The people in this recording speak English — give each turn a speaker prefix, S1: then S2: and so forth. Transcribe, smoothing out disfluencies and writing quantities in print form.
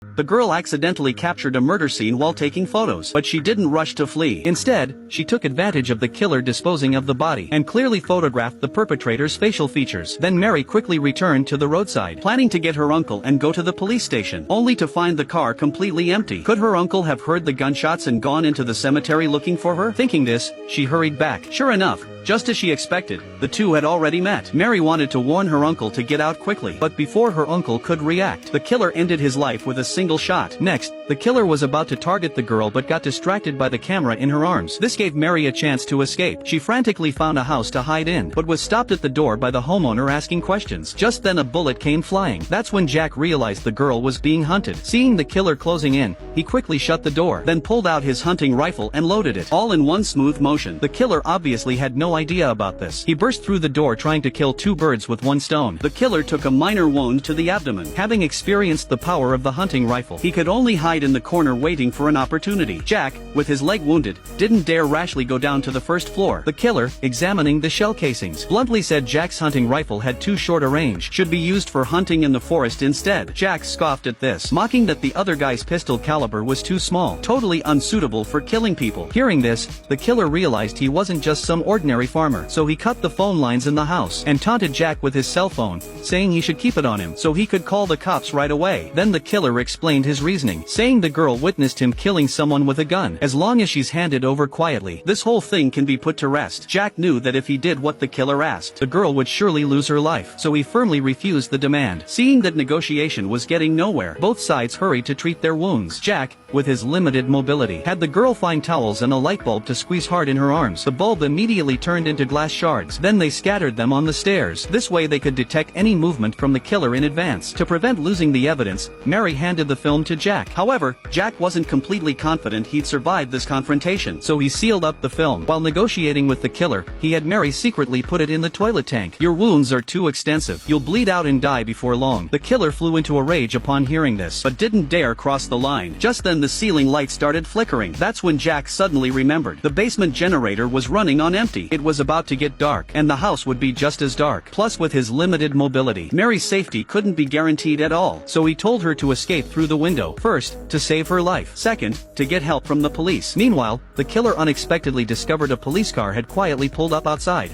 S1: The girl accidentally captured a murder scene while taking photos, but she didn't rush to flee. Instead, she took advantage of the killer disposing of the body and clearly photographed the perpetrator's facial features. Then Mary quickly returned to the roadside, planning to get her uncle and go to the police station, only to find the car completely empty. Could her uncle have heard the gunshots and gone into the cemetery looking for her? Thinking this, she hurried back. Sure enough, just as she expected, the two had already met. Mary wanted to warn her uncle to get out quickly, but before her uncle could react, the killer ended his life with a single shot. Next, the killer was about to target the girl but got distracted by the camera in her arms. This gave Mary a chance to escape. She frantically found a house to hide in, but was stopped at the door by the homeowner asking questions. Just then a bullet came flying. That's when Jack realized the girl was being hunted. Seeing the killer closing in, he quickly shut the door, then pulled out his hunting rifle and loaded it, all in one smooth motion. The killer obviously had no idea about this. He burst through the door trying to kill two birds with one stone. The killer took a minor wound to the abdomen. Having experienced the power of the hunting rifle, he could only hide in the corner waiting for an opportunity. Jack, with his leg wounded, didn't dare rashly go down to the first floor. The killer, examining the shell casings, bluntly said Jack's hunting rifle had too short a range, should be used for hunting in the forest instead. Jack scoffed at this, mocking that the other guy's pistol caliber was too small, totally unsuitable for killing people. Hearing this, the killer realized he wasn't just some ordinary farmer, so he cut the phone lines in the house and taunted Jack with his cell phone, saying he should keep it on him so he could call the cops right away. Then the killer explained his reasoning, saying the girl witnessed him killing someone with a gun. As long as she's handed over quietly, this whole thing can be put to rest. Jack knew that if he did what the killer asked, the girl would surely lose her life, so he firmly refused the demand. Seeing that negotiation was getting nowhere, both sides hurried to treat their wounds. Jack, with his limited mobility, had the girl find towels and a light bulb to squeeze hard in her arms. The bulb immediately turned into glass shards. Then they scattered them on the stairs. This way they could detect any movement from the killer in advance. To prevent losing the evidence, Mary handed the film to Jack. However, Jack wasn't completely confident he'd survive this confrontation, so he sealed up the film. While negotiating with the killer, he had Mary secretly put it in the toilet tank. "Your wounds are too extensive. You'll bleed out and die before long." The killer flew into a rage upon hearing this, but didn't dare cross the line. Just then the ceiling light started flickering. That's when Jack suddenly remembered. The basement generator was running on empty. It was about to get dark, and the house would be just as dark. Plus, with his limited mobility, Mary's safety couldn't be guaranteed at all, so he told her to escape through the window. First, to save her life. Second, to get help from the police. Meanwhile, the killer unexpectedly discovered a police car had quietly pulled up outside.